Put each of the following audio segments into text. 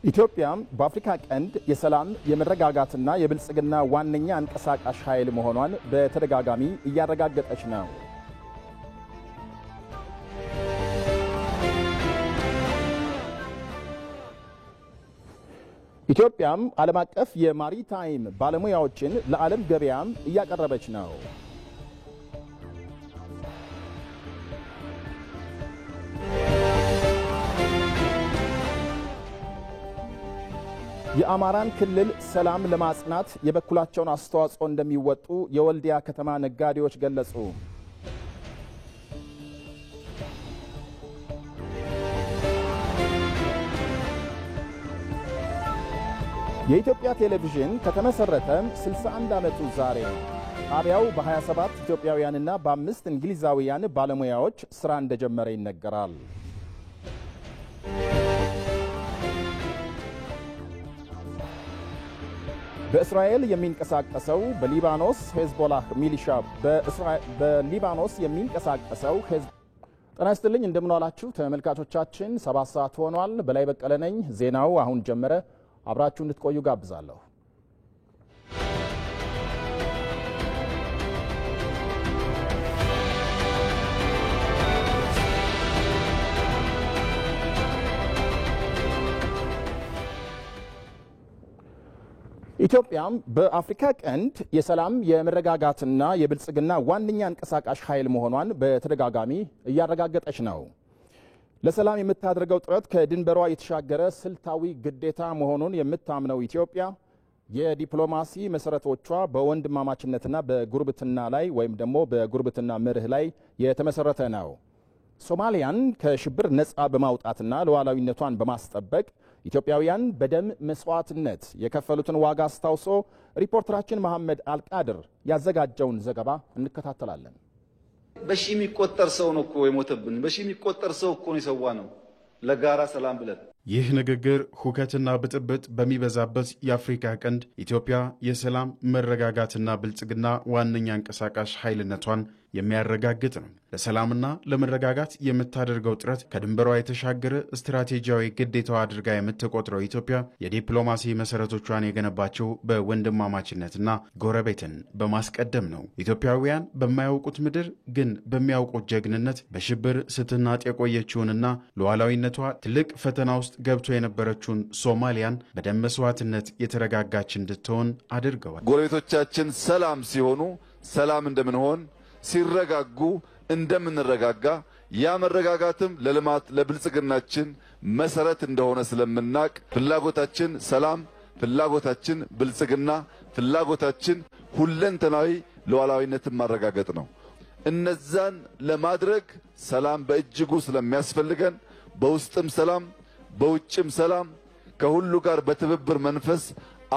ኢትዮጵያ በአፍሪካ ቀንድ የሰላም የመረጋጋትና የብልጽግና ዋነኛ አንቀሳቃሽ ኃይል መሆኗን በተደጋጋሚ እያረጋገጠች ነው። ኢትዮጵያም ዓለም አቀፍ የማሪታይም ባለሙያዎችን ለዓለም ገበያም እያቀረበች ነው። የአማራን ክልል ሰላም ለማጽናት የበኩላቸውን አስተዋጽኦ እንደሚወጡ የወልዲያ ከተማ ነጋዴዎች ገለጹ። የኢትዮጵያ ቴሌቪዥን ከተመሰረተ 61 ዓመቱ ዛሬ ጣቢያው በ27 ኢትዮጵያውያንና በ5 እንግሊዛውያን ባለሙያዎች ሥራ እንደጀመረ ይነገራል። በእስራኤል የሚንቀሳቀሰው በሊባኖስ ሄዝቦላህ ሚሊሻ በሊባኖስ የሚንቀሳቀሰው ጤና ይስጥልኝ እንደምን ዋላችሁ ተመልካቾቻችን 7 ሰዓት ሆኗል። በላይ በቀለ ነኝ። ዜናው አሁን ጀመረ። አብራችሁ እንድትቆዩ ጋብዛለሁ። ኢትዮጵያም በአፍሪካ ቀንድ የሰላም የመረጋጋትና የብልጽግና ዋነኛ አንቀሳቃሽ ኃይል መሆኗን በተደጋጋሚ እያረጋገጠች ነው። ለሰላም የምታደርገው ጥረት ከድንበሯ የተሻገረ ስልታዊ ግዴታ መሆኑን የምታምነው ኢትዮጵያ የዲፕሎማሲ መሰረቶቿ በወንድማማችነትና በጉርብትና ላይ ወይም ደግሞ በጉርብትና መርህ ላይ የተመሰረተ ነው። ሶማሊያን ከሽብር ነፃ በማውጣትና ሉዓላዊነቷን በማስጠበቅ ኢትዮጵያውያን በደም መስዋዕትነት የከፈሉትን ዋጋ አስታውሶ ሪፖርተራችን መሐመድ አልቃድር ያዘጋጀውን ዘገባ እንከታተላለን። በሺ የሚቆጠር ሰው ነው እኮ የሞተብን። በሺ የሚቆጠር ሰው እኮ ነው የሰዋ ነው ለጋራ ሰላም ብለን። ይህ ንግግር ሁከትና ብጥብጥ በሚበዛበት የአፍሪካ ቀንድ ኢትዮጵያ የሰላም መረጋጋትና ብልጽግና ዋነኛ አንቀሳቃሽ ኃይልነቷን የሚያረጋግጥ ነው። ለሰላምና ለመረጋጋት የምታደርገው ጥረት ከድንበሯ የተሻገረ ስትራቴጂያዊ ግዴታዋ አድርጋ የምትቆጥረው ኢትዮጵያ የዲፕሎማሲ መሰረቶቿን የገነባቸው በወንድማማችነትና ጎረቤትን በማስቀደም ነው። ኢትዮጵያውያን በማያውቁት ምድር ግን በሚያውቁት ጀግንነት በሽብር ስትናጥ የቆየችውንና ሉዓላዊነቷ ትልቅ ፈተና ውስጥ ገብቶ የነበረችውን ሶማሊያን በደም መስዋዕትነት የተረጋጋች እንድትሆን አድርገዋል። ጎረቤቶቻችን ሰላም ሲሆኑ ሰላም እንደምንሆን ሲረጋጉ እንደምንረጋጋ ያ መረጋጋትም ለልማት ለብልጽግናችን መሰረት እንደሆነ ስለምናቅ ፍላጎታችን ሰላም፣ ፍላጎታችን ብልጽግና፣ ፍላጎታችን ሁለንተናዊ ሉዓላዊነትን ማረጋገጥ ነው። እነዛን ለማድረግ ሰላም በእጅጉ ስለሚያስፈልገን በውስጥም ሰላም በውጭም ሰላም ከሁሉ ጋር በትብብር መንፈስ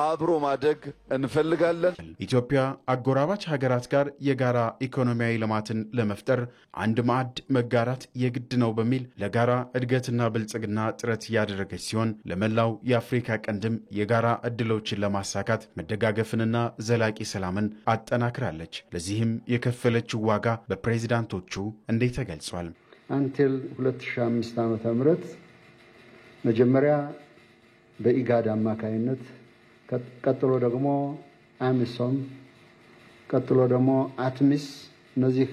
አብሮ ማደግ እንፈልጋለን። ኢትዮጵያ አጎራባች ሀገራት ጋር የጋራ ኢኮኖሚያዊ ልማትን ለመፍጠር አንድ ማዕድ መጋራት የግድ ነው በሚል ለጋራ እድገትና ብልጽግና ጥረት ያደረገች ሲሆን ለመላው የአፍሪካ ቀንድም የጋራ እድሎችን ለማሳካት መደጋገፍንና ዘላቂ ሰላምን አጠናክራለች። ለዚህም የከፈለችው ዋጋ በፕሬዝዳንቶቹ እንዴት ተገልጿል? አንቲል 2005 ዓመተ ምህረት መጀመሪያ በኢጋድ አማካይነት ቀጥሎ ደግሞ አሚሶም ቀጥሎ ደግሞ አትሚስ እነዚህ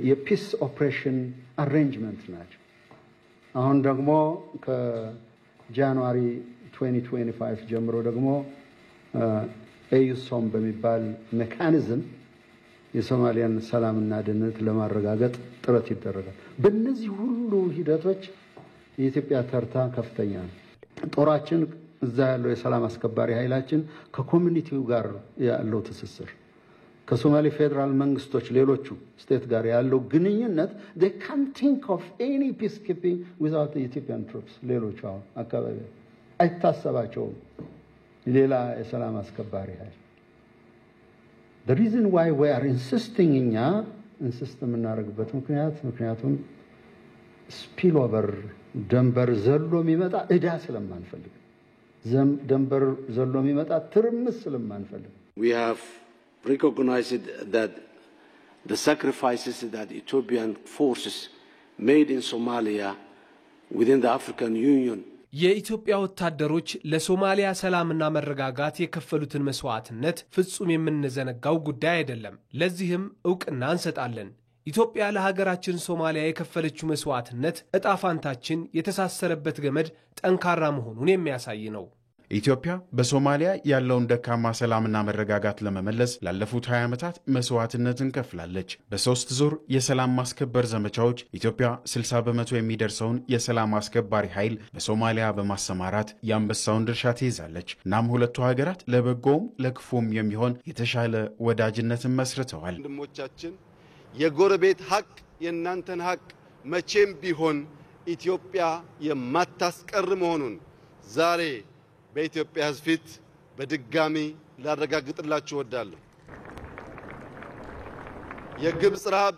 የፒስ ኦፕሬሽን አሬንጅመንት ናቸው። አሁን ደግሞ ከጃንዋሪ 2025 ጀምሮ ደግሞ ኤዩሶም በሚባል ሜካኒዝም የሶማሊያን ሰላምና ደህንነት ለማረጋገጥ ጥረት ይደረጋል። በእነዚህ ሁሉ ሂደቶች የኢትዮጵያ ተርታ ከፍተኛ ነው። ጦራችን እዛ ያለው የሰላም አስከባሪ ኃይላችን ከኮሚኒቲው ጋር ያለው ትስስር ከሶማሌ ፌደራል መንግስቶች ሌሎቹ ስቴት ጋር ያለው ግንኙነት they can't think of any peacekeeping without the Ethiopian troops ሌሎቹ አካባቢ አይታሰባቸውም ሌላ የሰላም አስከባሪ ኃይል። the reason why we are insisting የምናደርግበት ምክንያቱም spill over ደንበር ዘሎ የሚመጣ ዕዳ ስለማንፈልግ ደንበር ዘሎ የሚመጣ ትርምስ ስለማንፈልግ We have recognized that the sacrifices that Ethiopian forces made in Somalia within the African Union የኢትዮጵያ ወታደሮች ለሶማሊያ ሰላምና መረጋጋት የከፈሉትን መስዋዕትነት ፍጹም የምንዘነጋው ጉዳይ አይደለም። ለዚህም ዕውቅና እንሰጣለን። ኢትዮጵያ ለሀገራችን ሶማሊያ የከፈለችው መስዋዕትነት እጣፋንታችን የተሳሰረበት ገመድ ጠንካራ መሆኑን የሚያሳይ ነው። ኢትዮጵያ በሶማሊያ ያለውን ደካማ ሰላምና መረጋጋት ለመመለስ ላለፉት 20 ዓመታት መስዋዕትነትን ከፍላለች። በ3 ዙር የሰላም ማስከበር ዘመቻዎች ኢትዮጵያ 60 በመቶ የሚደርሰውን የሰላም አስከባሪ ኃይል በሶማሊያ በማሰማራት የአንበሳውን ድርሻ ትይዛለች። እናም ሁለቱ ሀገራት ለበጎም ለክፉም የሚሆን የተሻለ ወዳጅነትን መስርተዋል። ወንድሞቻችን የጎረቤት ሐቅ የናንተን ሐቅ መቼም ቢሆን ኢትዮጵያ የማታስቀር መሆኑን ዛሬ በኢትዮጵያ ሕዝብ ፊት በድጋሚ ላረጋግጥላችሁ እወዳለሁ። የግብጽ ረሃብ፣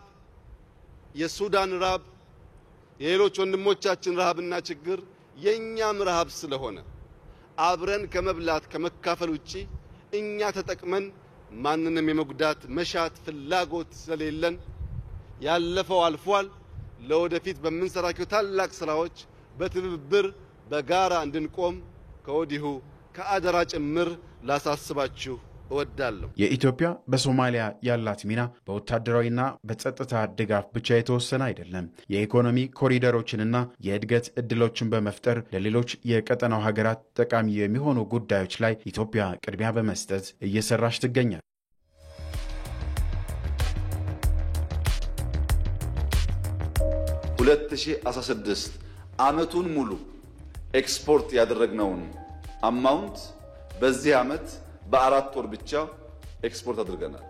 የሱዳን ረሃብ፣ የሌሎች ወንድሞቻችን ረሃብና ችግር የኛም ረሃብ ስለሆነ አብረን ከመብላት ከመካፈል ውጪ እኛ ተጠቅመን ማንንም የመጉዳት መሻት ፍላጎት ስለሌለን ያለፈው አልፏል። ለወደፊት በመንሰራቸው ታላቅ ስራዎች በትብብር በጋራ እንድንቆም ከወዲሁ ከአደራ ጭምር ላሳስባችሁ እወዳለሁ። የኢትዮጵያ በሶማሊያ ያላት ሚና በወታደራዊና በጸጥታ ድጋፍ ብቻ የተወሰነ አይደለም። የኢኮኖሚ ኮሪደሮችንና የእድገት እድሎችን በመፍጠር ለሌሎች የቀጠናው ሀገራት ጠቃሚ የሚሆኑ ጉዳዮች ላይ ኢትዮጵያ ቅድሚያ በመስጠት እየሰራች ትገኛለች። ለ2016 ዓመቱን ሙሉ ኤክስፖርት ያደረግነውን አማውንት በዚህ ዓመት በ4 ወር ብቻ ኤክስፖርት አድርገናል።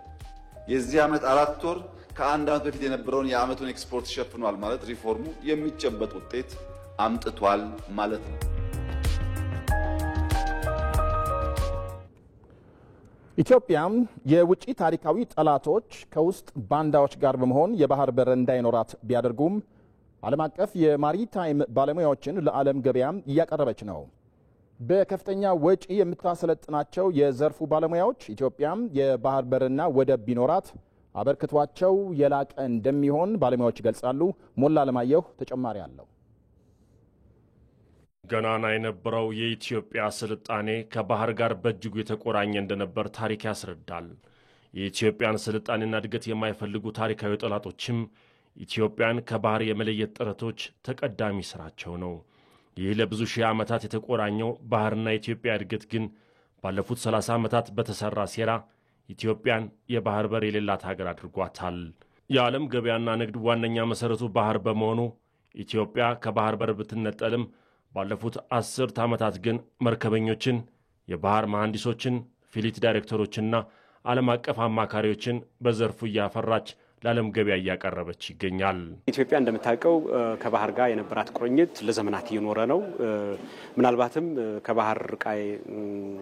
የዚህ ዓመት 4 ወር ከአንድ ዓመት በፊት የነበረውን የዓመቱን ኤክስፖርት ሸፍኗል ማለት ሪፎርሙ የሚጨበጥ ውጤት አምጥቷል ማለት ነው። ኢትዮጵያም የውጪ ታሪካዊ ጠላቶች ከውስጥ ባንዳዎች ጋር በመሆን የባህር በር እንዳይኖራት ቢያደርጉም ዓለም አቀፍ የማሪታይም ባለሙያዎችን ለዓለም ገበያም እያቀረበች ነው። በከፍተኛ ወጪ የምታሰለጥናቸው የዘርፉ ባለሙያዎች ኢትዮጵያም የባህር በርና ወደብ ቢኖራት አበርክቷቸው የላቀ እንደሚሆን ባለሙያዎች ይገልጻሉ። ሞላ ለማየሁ ተጨማሪ አለው። ገናና የነበረው የኢትዮጵያ ስልጣኔ ከባህር ጋር በእጅጉ የተቆራኘ እንደነበር ታሪክ ያስረዳል። የኢትዮጵያን ስልጣኔና እድገት የማይፈልጉ ታሪካዊ ጠላቶችም ኢትዮጵያን ከባህር የመለየት ጥረቶች ተቀዳሚ ስራቸው ነው። ይህ ለብዙ ሺህ ዓመታት የተቆራኘው ባህርና የኢትዮጵያ እድገት ግን ባለፉት 30 ዓመታት በተሰራ ሴራ ኢትዮጵያን የባህር በር የሌላት ሀገር አድርጓታል። የዓለም ገበያና ንግድ ዋነኛ መሰረቱ ባህር በመሆኑ ኢትዮጵያ ከባህር በር ብትነጠልም ባለፉት 10 ዓመታት ግን መርከበኞችን፣ የባህር መሐንዲሶችን፣ ፊሊት ዳይሬክተሮችና ዓለም አቀፍ አማካሪዎችን በዘርፉ እያፈራች ለዓለም ገበያ እያቀረበች ይገኛል። ኢትዮጵያ እንደምታውቀው ከባህር ጋር የነበራት ቁርኝት ለዘመናት እየኖረ ነው። ምናልባትም ከባህር ርቃይ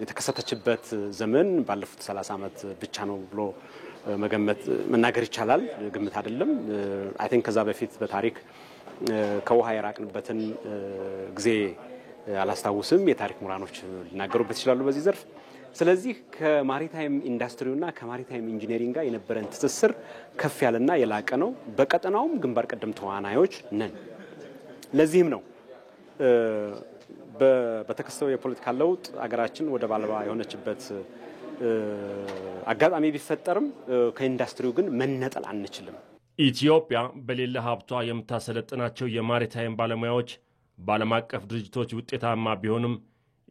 የተከሰተችበት ዘመን ባለፉት 30 ዓመት ብቻ ነው ብሎ መናገር ይቻላል። ግምት አይደለም። አይ ቲንክ ከዛ በፊት በታሪክ ከውሃ የራቅንበትን ጊዜ አላስታውስም። የታሪክ ምሁራኖች ሊናገሩበት ይችላሉ በዚህ ዘርፍ። ስለዚህ ከማሪታይም ኢንዱስትሪውና ከማሪታይም ኢንጂነሪንግ ጋር የነበረን ትስስር ከፍ ያለና የላቀ ነው። በቀጠናውም ግንባር ቀደም ተዋናዮች ነን። ለዚህም ነው በተከሰተው የፖለቲካ ለውጥ አገራችን ወደ ባለባ የሆነችበት አጋጣሚ ቢፈጠርም ከኢንዱስትሪው ግን መነጠል አንችልም። ኢትዮጵያ በሌለ ሀብቷ የምታሰለጥናቸው የማሪታይም ባለሙያዎች በዓለም አቀፍ ድርጅቶች ውጤታማ ቢሆንም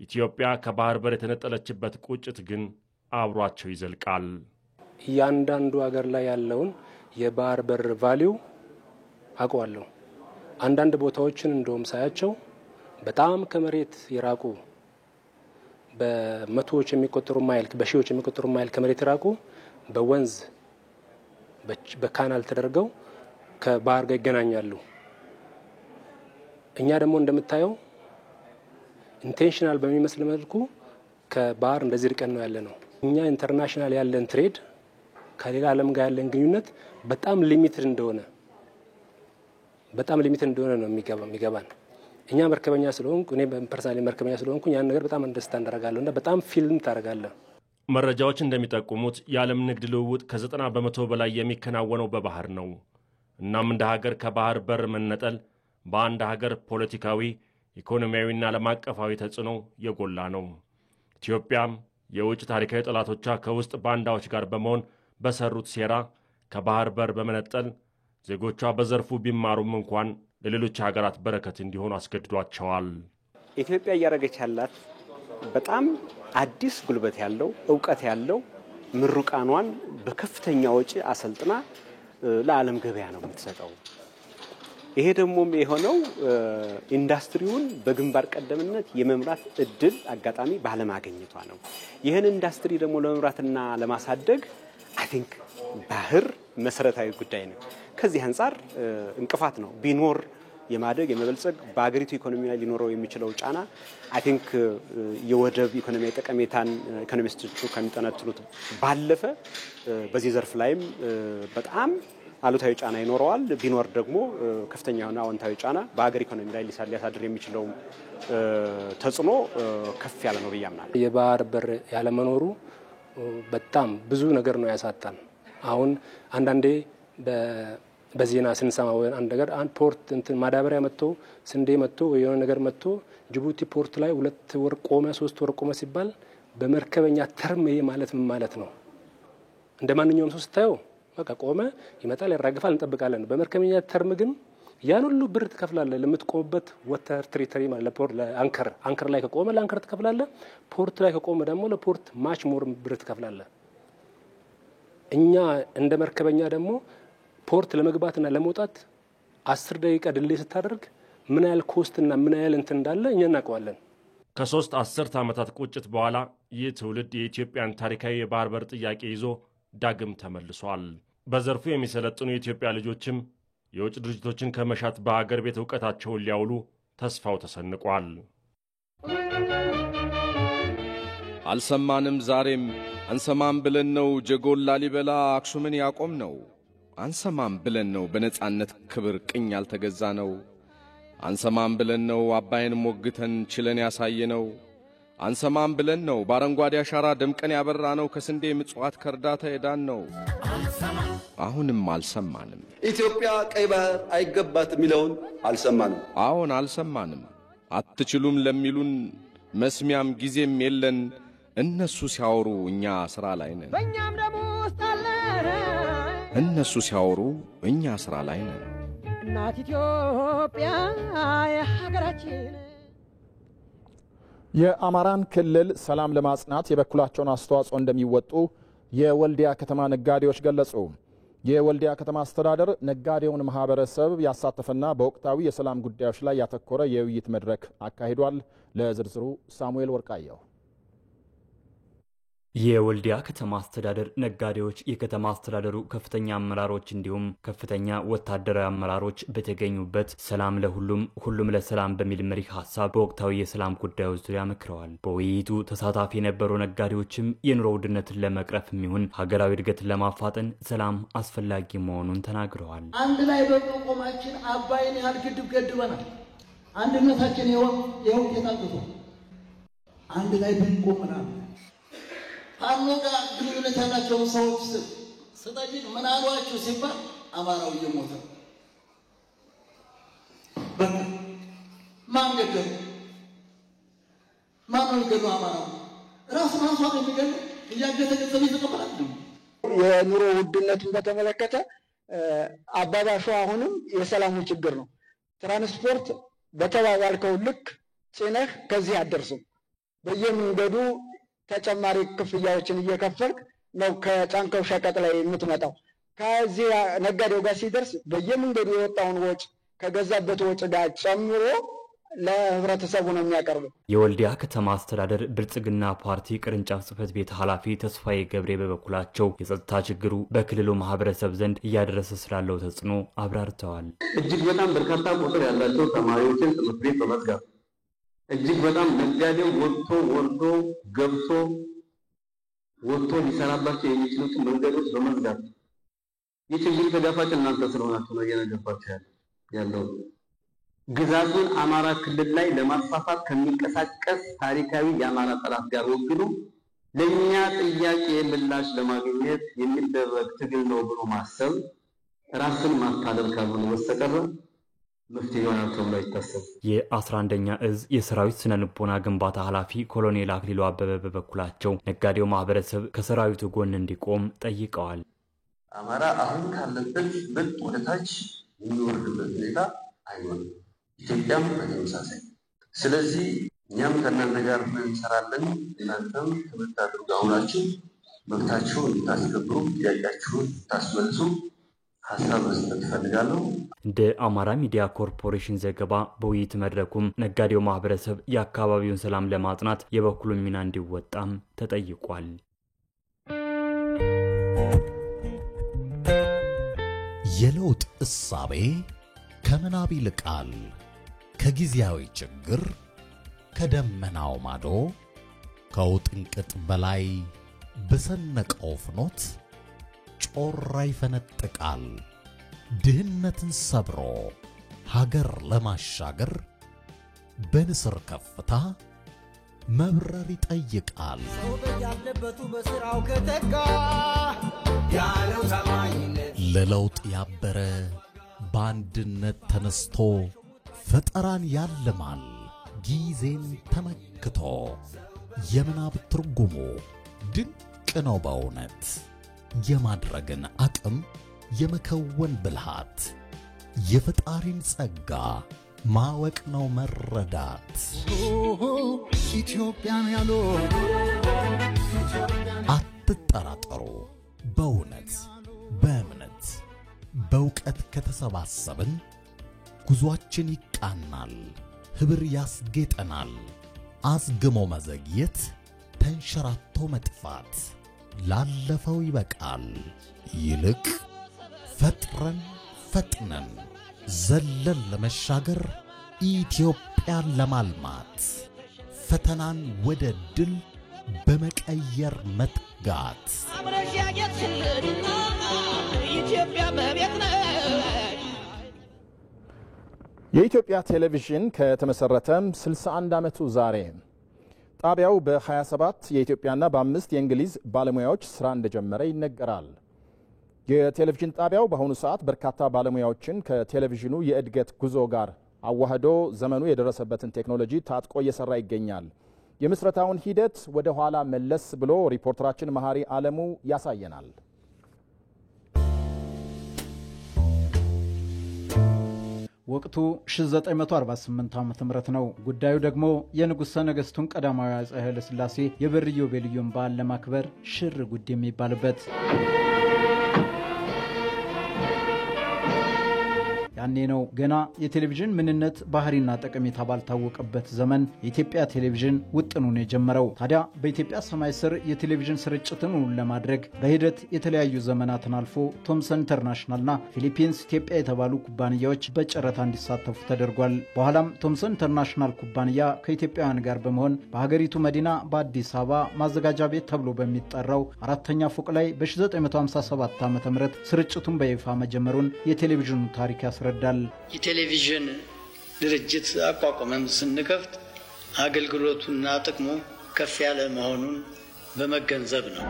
ኢትዮጵያ ከባህር በር የተነጠለችበት ቁጭት ግን አብሯቸው ይዘልቃል። እያንዳንዱ ሀገር ላይ ያለውን የባህር በር ቫልዩ አውቀዋለሁ። አንዳንድ ቦታዎችን እንደውም ሳያቸው በጣም ከመሬት የራቁ በመቶዎች የሚቆጠሩ ማይል በሺዎች የሚቆጠሩ ማይል ከመሬት የራቁ በወንዝ በካናል ተደርገው ከባህር ጋር ይገናኛሉ። እኛ ደግሞ እንደምታየው ኢንቴንሽናል በሚመስል መልኩ ከባህር እንደዚህ ርቀን ነው ያለነው። እኛ ኢንተርናሽናል ያለን ትሬድ ከሌላ ዓለም ጋር ያለን ግንኙነት በጣም ሊሚትድ እንደሆነ ነው የሚገባን። እኛ መርከበኛ ስለሆንኩ እኔ ፐርሰናሊ መርከበኛ ስለሆንኩ ያን ነገር በጣም አንደርስታንድ አደርጋለሁና በጣም ፊልም ታደርጋለህ። መረጃዎች እንደሚጠቁሙት የዓለም ንግድ ልውውጥ ከ90% በላይ የሚከናወነው በባህር ነው። እናም እንደ ሀገር ከባህር በር መነጠል በአንድ ሀገር ፖለቲካዊ፣ ኢኮኖሚያዊና ዓለም አቀፋዊ ተጽዕኖ የጎላ ነው። ኢትዮጵያም የውጭ ታሪካዊ ጠላቶቿ ከውስጥ ባንዳዎች ጋር በመሆን በሰሩት ሴራ ከባህር በር በመነጠል ዜጎቿ በዘርፉ ቢማሩም እንኳን ለሌሎች ሀገራት በረከት እንዲሆኑ አስገድዷቸዋል። ኢትዮጵያ እያደረገች ያላት በጣም አዲስ ጉልበት ያለው ዕውቀት ያለው ምሩቃኗን በከፍተኛ ወጪ አሰልጥና ለዓለም ገበያ ነው የምትሰጠው። ይሄ ደግሞ የሆነው ኢንዱስትሪውን በግንባር ቀደምነት የመምራት እድል አጋጣሚ ባለማግኘቷ ነው። ይህን ኢንዱስትሪ ደግሞ ለመምራትና ለማሳደግ አይ ቲንክ ባህር መሰረታዊ ጉዳይ ነው። ከዚህ አንፃር እንቅፋት ነው ቢኖር የማደግ የመበልጸግ በአገሪቱ ኢኮኖሚ ላይ ሊኖረው የሚችለው ጫና አይ ቲንክ የወደብ ኢኮኖሚያዊ ጠቀሜታን ኢኮኖሚስቶቹ ከሚጠነጥሉት ባለፈ በዚህ ዘርፍ ላይም በጣም አሉታዊ ጫና ይኖረዋል። ቢኖር ደግሞ ከፍተኛ የሆነ አዎንታዊ ጫና በአገር ኢኮኖሚ ላይ ሊያሳድር የሚችለው ተጽዕኖ ከፍ ያለ ነው ብዬ አምናለሁ። የባህር በር ያለመኖሩ በጣም ብዙ ነገር ነው ያሳጣን። አሁን አንዳንዴ በዜና ስንሰማ አንድ ነገር አንድ ፖርት እንትን ማዳበሪያ መጥቶ ስንዴ መጥቶ የሆነ ነገር መጥቶ ጅቡቲ ፖርት ላይ 2 ወር ቆመ 3 ወር ቆመ ሲባል በመርከበኛ ተርም ይሄ ማለት ምን ማለት ነው? እንደማንኛውም ሰው ስታየው በቃ ቆመ ይመጣል ያራግፋል እንጠብቃለን። በመርከበኛ ተርም ግን ያን ሁሉ ብር ትከፍላለህ ለምትቆምበት ወተር ትሪተሪ ማለት ለፖርት አንከር ላይ ከቆመ ለአንከር ትከፍላለህ። ፖርት ላይ ከቆመ ደግሞ ለፖርት ማች ሞር ብር ትከፍላለህ። እኛ እንደ መርከበኛ ደግሞ ፖርት ለመግባትና ለመውጣት 10 ደቂቃ ድሌ ስታደርግ ምን ያህል ኮስትና ምን ያህል እንትን እንዳለ እኛ እናውቀዋለን። ከ3 10 ዓመታት ቁጭት በኋላ ይህ ትውልድ የኢትዮጵያን ታሪካዊ የባህር በር ጥያቄ ይዞ ዳግም ተመልሷል። በዘርፉ የሚሰለጥኑ የኢትዮጵያ ልጆችም የውጭ ድርጅቶችን ከመሻት በአገር ቤት ዕውቀታቸውን ሊያውሉ ተስፋው ተሰንቋል። አልሰማንም ዛሬም አንሰማም ብለን ነው ጀጎል ላሊበላ አክሱምን ያቆም ነው። አንሰማም ብለን ነው በነጻነት ክብር ቅኝ ያልተገዛ ነው። አንሰማም ብለን ነው አባይን ሞግተን ችለን ያሳየነው። አንሰማም ብለን ነው በአረንጓዴ አሻራ ደምቀን ያበራ ነው። ከስንዴ ምጽዋት ከርዳታ የዳን ነው። አሁንም አልሰማንም። ኢትዮጵያ ቀይ ባህር አይገባትም የሚለውን አልሰማንም። አሁን አልሰማንም። አትችሉም ለሚሉን መስሚያም ጊዜም የለን። እነሱ ሲያወሩ እኛ ስራ ላይ ነን። በእኛም ደግሞ ውስጥ አለ። እነሱ ሲያወሩ እኛ ስራ ላይ ነን። እናት ኢትዮጵያ የሀገራችን የአማራን ክልል ሰላም ለማጽናት የበኩላቸውን አስተዋጽኦ እንደሚወጡ የወልዲያ ከተማ ነጋዴዎች ገለጹ። የወልዲያ ከተማ አስተዳደር ነጋዴውን ማህበረሰብ ያሳተፈና በወቅታዊ የሰላም ጉዳዮች ላይ ያተኮረ የውይይት መድረክ አካሂዷል። ለዝርዝሩ ሳሙኤል ወርቃየው። የወልዲያ ከተማ አስተዳደር ነጋዴዎች፣ የከተማ አስተዳደሩ ከፍተኛ አመራሮች እንዲሁም ከፍተኛ ወታደራዊ አመራሮች በተገኙበት ሰላም ለሁሉም ሁሉም ለሰላም በሚል መሪ ሐሳብ በወቅታዊ የሰላም ጉዳዮች ዙሪያ መክረዋል። በውይይቱ ተሳታፊ የነበሩ ነጋዴዎችም የኑሮ ውድነትን ለመቅረፍ የሚሆን ሀገራዊ እድገትን ለማፋጠን ሰላም አስፈላጊ መሆኑን ተናግረዋል። አንድ ላይ በመቆማችን አባይን ያህል ግድብ ገድበናል። አንድነታችን ይኸው የታገቱ አንድ ላይ ብንቆምናል። ፋኖ ጋር ግንኙነት ያላቸው ሰዎች ስጠይቅ ምን አሏችሁ ሲባል አማራው እየሞተ በቃ ማን ገደሉ? ማን ነው ገደሉ? አማራው ራሱ የሚገድል እያገተ ገንዘብ ይተቀበላል። የኑሮ ውድነትን በተመለከተ አባባሹ አሁንም የሰላሙ ችግር ነው። ትራንስፖርት በተባባልከው ልክ ጭነህ ከዚህ አደርሱም። በየመንገዱ ተጨማሪ ክፍያዎችን እየከፈልክ ነው ከጫንከው ሸቀጥ ላይ የምትመጣው። ከዚህ ነጋዴው ጋር ሲደርስ በየመንገዱ የወጣውን ወጭ ከገዛበት ወጭ ጋር ጨምሮ ለህብረተሰቡ ነው የሚያቀርበው። የወልዲያ ከተማ አስተዳደር ብልጽግና ፓርቲ ቅርንጫፍ ጽህፈት ቤት ኃላፊ ተስፋዬ ገብሬ በበኩላቸው የጸጥታ ችግሩ በክልሉ ማህበረሰብ ዘንድ እያደረሰ ስላለው ተጽዕኖ አብራርተዋል። እጅግ በጣም በርካታ ቁጥር ያላቸው ተማሪዎችን ትምህርት ቤት በመዝጋት እጅግ በጣም ነጋዴው ወጥቶ ወርዶ ገብቶ ወጥቶ ሊሰራባቸው የሚችሉት መንገዶች በመዝጋት የችግሩ ተጋፋጭ እናንተ ስለሆናችሁ ነው እየነገርኳችሁ ያለው። ግዛቱን አማራ ክልል ላይ ለማስፋፋት ከሚንቀሳቀስ ታሪካዊ የአማራ ጠላት ጋር ወግዶ ለኛ ጥያቄ ምላሽ ለማግኘት የሚደረግ ትግል ነው ብሎ ማሰብ ራስን ማታለል ካልሆነ በስተቀር መፍትሄ ይሆናል ተብሎ አይታሰብም። የ11ኛ እዝ የሰራዊት ስነ ልቦና ግንባታ ኃላፊ ኮሎኔል አክሊሉ አበበ በበኩላቸው ነጋዴው ማህበረሰብ ከሰራዊቱ ጎን እንዲቆም ጠይቀዋል። አማራ አሁን ካለበት ብልጥ ወደታች የሚወርድበት ሁኔታ አይሆንም። ኢትዮጵያም በተመሳሳይ። ስለዚህ እኛም ከእናንተ ጋር እንሰራለን። እናንተም ተመታደሩ ጋውናችሁ መብታችሁን እንድታስከብሩ ጥያቄያችሁን እንድታስመልሱ ሀሳብ መስጠት እፈልጋለሁ። እንደ አማራ ሚዲያ ኮርፖሬሽን ዘገባ በውይይት መድረኩም ነጋዴው ማህበረሰብ የአካባቢውን ሰላም ለማጽናት የበኩሉን ሚና እንዲወጣም ተጠይቋል። የለውጥ እሳቤ ከምናብ ይልቃል። ከጊዜያዊ ችግር ከደመናው ማዶ ከውጥንቅጥ በላይ በሰነቀው ፍኖት ጮራ ይፈነጥቃል። ድህነትን ሰብሮ ሀገር ለማሻገር በንስር ከፍታ መብረር ይጠይቃል። ለለውጥ ያበረ በአንድነት ተነስቶ ፈጠራን ያልማል። ጊዜን ተመክቶ የምናብ ትርጉሙ ድንቅ ነው በእውነት። የማድረግን አቅም የመከወን ብልሃት የፈጣሪን ጸጋ ማወቅ ነው መረዳት። ኢትዮጵያን ያሉ አትጠራጠሩ። በእውነት በእምነት በእውቀት ከተሰባሰብን ጉዟችን ይቃናል፣ ህብር ያስጌጠናል። አዝግሞ መዘግየት ተንሸራቶ መጥፋት ላለፈው ይበቃል። ይልቅ ፈጥረን ፈጥነን ዘለል ለመሻገር ኢትዮጵያን ለማልማት ፈተናን ወደ ድል በመቀየር መትጋት። የኢትዮጵያ ቴሌቪዥን ከተመሰረተም 61 ዓመቱ ዛሬ ጣቢያው በ27 የኢትዮጵያና በ5 የእንግሊዝ ባለሙያዎች ስራ እንደጀመረ ይነገራል። የቴሌቪዥን ጣቢያው በአሁኑ ሰዓት በርካታ ባለሙያዎችን ከቴሌቪዥኑ የእድገት ጉዞ ጋር አዋህዶ ዘመኑ የደረሰበትን ቴክኖሎጂ ታጥቆ እየሰራ ይገኛል። የምስረታውን ሂደት ወደ ኋላ መለስ ብሎ ሪፖርተራችን መሐሪ ዓለሙ ያሳየናል። ወቅቱ 1948 ዓ.ም ነው። ጉዳዩ ደግሞ የንጉሠ ነገሥቱን ቀዳማዊ አፄ ኃይለ ሥላሴ የብር ኢዮቤልዩን በዓል ለማክበር ሽር ጉድ የሚባልበት ያኔ ነው። ገና የቴሌቪዥን ምንነት ባህሪና ጠቀሜታ ባልታወቀበት ዘመን የኢትዮጵያ ቴሌቪዥን ውጥኑን የጀመረው። ታዲያ በኢትዮጵያ ሰማይ ስር የቴሌቪዥን ስርጭትን ለማድረግ በሂደት የተለያዩ ዘመናትን አልፎ ቶምሰን ኢንተርናሽናልና ፊሊፒንስ ኢትዮጵያ የተባሉ ኩባንያዎች በጨረታ እንዲሳተፉ ተደርጓል። በኋላም ቶምሰን ኢንተርናሽናል ኩባንያ ከኢትዮጵያውያን ጋር በመሆን በሀገሪቱ መዲና በአዲስ አበባ ማዘጋጃ ቤት ተብሎ በሚጠራው 4ኛ ፎቅ ላይ በ1957 ዓ.ም ስርጭቱን በይፋ መጀመሩን የቴሌቪዥኑ ታሪክ ያስረዳል። የቴሌቪዥን ድርጅት አቋቁመን ስንከፍት አገልግሎቱና ጥቅሙ ከፍ ያለ መሆኑን በመገንዘብ ነው።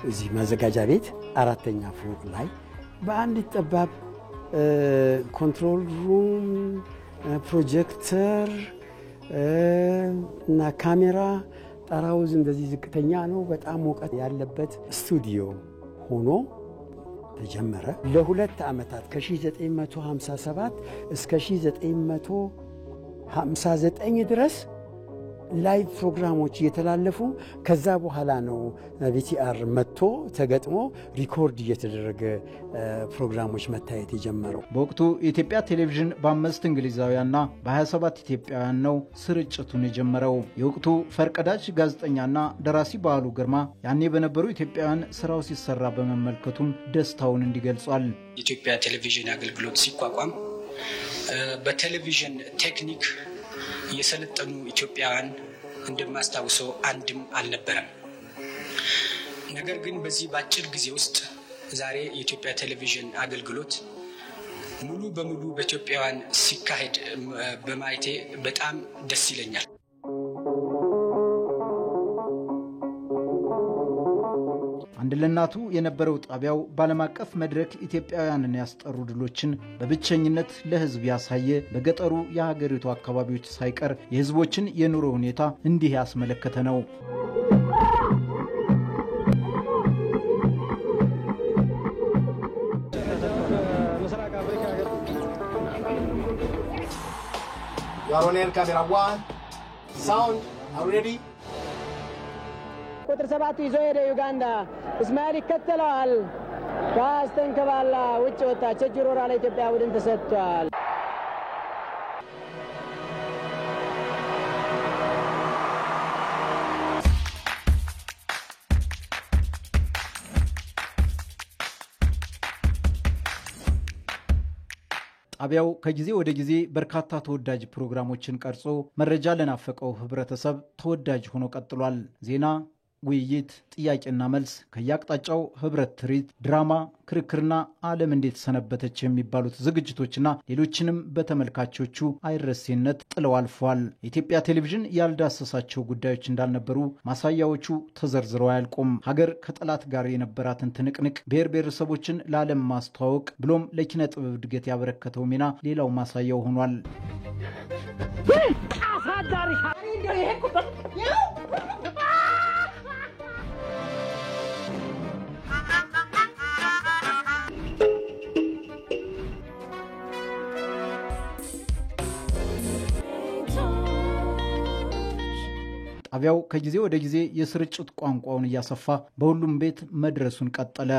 እዚህ ማዘጋጃ ቤት 4ኛ ፎቅ ላይ በአንድ ጠባብ ኮንትሮል ሩም፣ ፕሮጀክተር እና ካሜራ፣ ጣራው እንደዚህ ዝቅተኛ ነው፣ በጣም ሙቀት ያለበት ስቱዲዮ ሆኖ ተጀመረ። ለ2 ዓመታት ከ1957 እስከ 1959 ድረስ ላይቭ ፕሮግራሞች እየተላለፉ ከዛ በኋላ ነው ቪቲአር መጥቶ ተገጥሞ ሪኮርድ እየተደረገ ፕሮግራሞች መታየት የጀመረው። በወቅቱ የኢትዮጵያ ቴሌቪዥን በ5 እንግሊዛውያንና በ27 ኢትዮጵያውያን ነው ስርጭቱን የጀመረው። የወቅቱ ፈርቀዳጅ ጋዜጠኛና ደራሲ በዓሉ ግርማ ያኔ በነበሩ ኢትዮጵያውያን ስራው ሲሰራ በመመልከቱም ደስታውን እንዲገልጿል። የኢትዮጵያ ቴሌቪዥን አገልግሎት ሲቋቋም በቴሌቪዥን ቴክኒክ የሰለጠኑ ኢትዮጵያውያን እንደማስታውሰው አንድም አልነበረም። ነገር ግን በዚህ ባጭር ጊዜ ውስጥ ዛሬ የኢትዮጵያ ቴሌቪዥን አገልግሎት ሙሉ በሙሉ በኢትዮጵያውያን ሲካሄድ በማየቴ በጣም ደስ ይለኛል። አንድ ለእናቱ የነበረው ጣቢያው ባለም አቀፍ መድረክ ኢትዮጵያውያንን ያስጠሩ ድሎችን በብቸኝነት ለህዝብ ያሳየ፣ በገጠሩ የሀገሪቱ አካባቢዎች ሳይቀር የህዝቦችን የኑሮ ሁኔታ እንዲህ ያስመለከተ ነው። Yaronen camera 1 sound are ready. ቁጥር 7 ይዞ ሄደ ዩጋንዳ። እስማኤል ይከተለዋል። ኳስ ተንከባላ ውጭ ወጣች። ጅሮራ ለኢትዮጵያ ቡድን ተሰጥቷል። ጣቢያው ከጊዜ ወደ ጊዜ በርካታ ተወዳጅ ፕሮግራሞችን ቀርጾ መረጃ ለናፈቀው ህብረተሰብ ተወዳጅ ሆኖ ቀጥሏል። ዜና፣ ውይይት፣ ጥያቄና መልስ፣ ከያቅጣጫው ህብረት ትርኢት፣ ድራማ፣ ክርክርና ዓለም እንዴት ሰነበተች የሚባሉት ዝግጅቶችና ሌሎችንም በተመልካቾቹ አይረሴነት ጥለው አልፈዋል። የኢትዮጵያ ቴሌቪዥን ያልዳሰሳቸው ጉዳዮች እንዳልነበሩ ማሳያዎቹ ተዘርዝረው አያልቁም። ሀገር ከጠላት ጋር የነበራትን ትንቅንቅ፣ ብሔር ብሔረሰቦችን ለዓለም ማስተዋወቅ ብሎም ለኪነ ጥበብ እድገት ያበረከተው ሚና ሌላው ማሳያው ሆኗል። ጣቢያው ከጊዜ ወደ ጊዜ የስርጭት ቋንቋውን እያሰፋ በሁሉም ቤት መድረሱን ቀጠለ።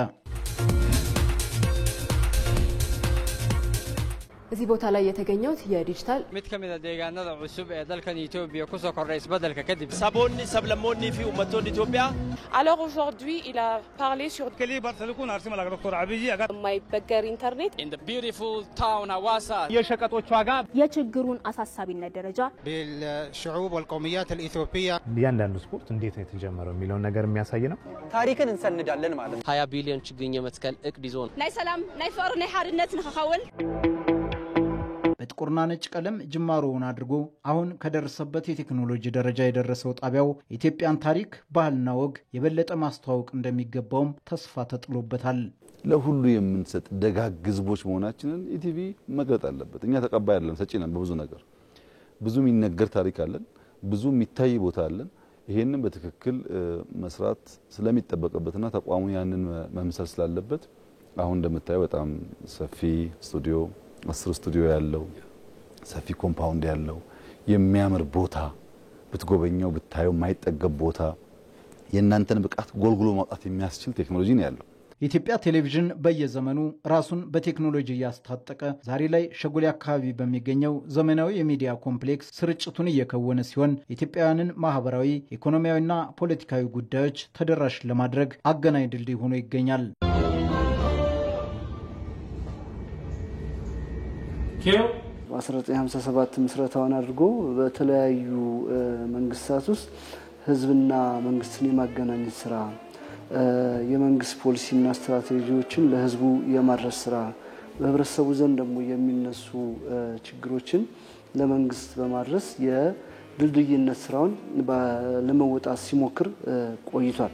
እዚህ ቦታ ላይ የተገኘው የዲጂታል ከመደ ደጋናዳ ዑሱብ dalkan Ethiopia ku soo koray isbeddelka kadib sabonni sablamonni fi ummaton Ethiopia. Alors aujourd'hui il a parlé sur Barcelona arsima la Dr. Abiy aga የማይበገር ኢንተርኔት in the beautiful town Hawassa የሸቀጦች ዋጋ የችግሩን አሳሳቢነት ደረጃ بالشعوب والقوميات الإثيوبية እያንዳንዱ ስፖርት እንዴት ነው የተጀመረው የሚለው ነገር የሚያሳይ ነው። ታሪክን እንሰንዳለን ማለት ነው። 20 ቢሊዮን ችግኝ የመትከል እቅድ ይዞ ነው። ናይ ሰላም ናይ ፍቅር ናይ ሓድነት ንኸኸውን በጥቁርና ነጭ ቀለም ጅማሮውን አድርጎ አሁን ከደረሰበት የቴክኖሎጂ ደረጃ የደረሰው ጣቢያው የኢትዮጵያን ታሪክ፣ ባህልና ወግ የበለጠ ማስተዋወቅ እንደሚገባውም ተስፋ ተጥሎበታል። ለሁሉ የምንሰጥ ደጋግ ህዝቦች መሆናችንን ኢቲቪ መግለጥ አለበት። እኛ ተቀባይ አይደለም፣ ሰጪ ነን። በብዙ ነገር ብዙ የሚነገር ታሪክ አለን፣ ብዙ የሚታይ ቦታ አለን። ይሄንን በትክክል መስራት ስለሚጠበቅበትና ተቋሙ ያንን መምሰል ስላለበት አሁን እንደምታየው በጣም ሰፊ ስቱዲዮ 10 ስቱዲዮ ያለው ሰፊ ኮምፓውንድ ያለው የሚያምር ቦታ ብትጎበኘው ብታየው ማይጠገብ ቦታ የእናንተን ብቃት ጎልጉሎ ማውጣት የሚያስችል ቴክኖሎጂ ነው ያለው። የኢትዮጵያ ቴሌቪዥን በየዘመኑ ራሱን በቴክኖሎጂ ያስታጠቀ ዛሬ ላይ ሸጎሌ አካባቢ በሚገኘው ዘመናዊ የሚዲያ ኮምፕሌክስ ስርጭቱን እየከወነ ሲሆን ኢትዮጵያውያንን ማህበራዊ፣ ኢኮኖሚያዊና ፖለቲካዊ ጉዳዮች ተደራሽ ለማድረግ አገናኝ ድልድይ ሆኖ ይገኛል። በ1957 ምስረታውን አድርጎ በተለያዩ መንግስታት ውስጥ ህዝብና መንግስትን የማገናኘት ስራ፣ የመንግስት ፖሊሲና ስትራቴጂዎችን ለህዝቡ የማድረስ ስራ፣ በህብረተሰቡ ዘንድ ደግሞ የሚነሱ ችግሮችን ለመንግስት በማድረስ የድልድይነት ስራውን ለመወጣት ሲሞክር ቆይቷል።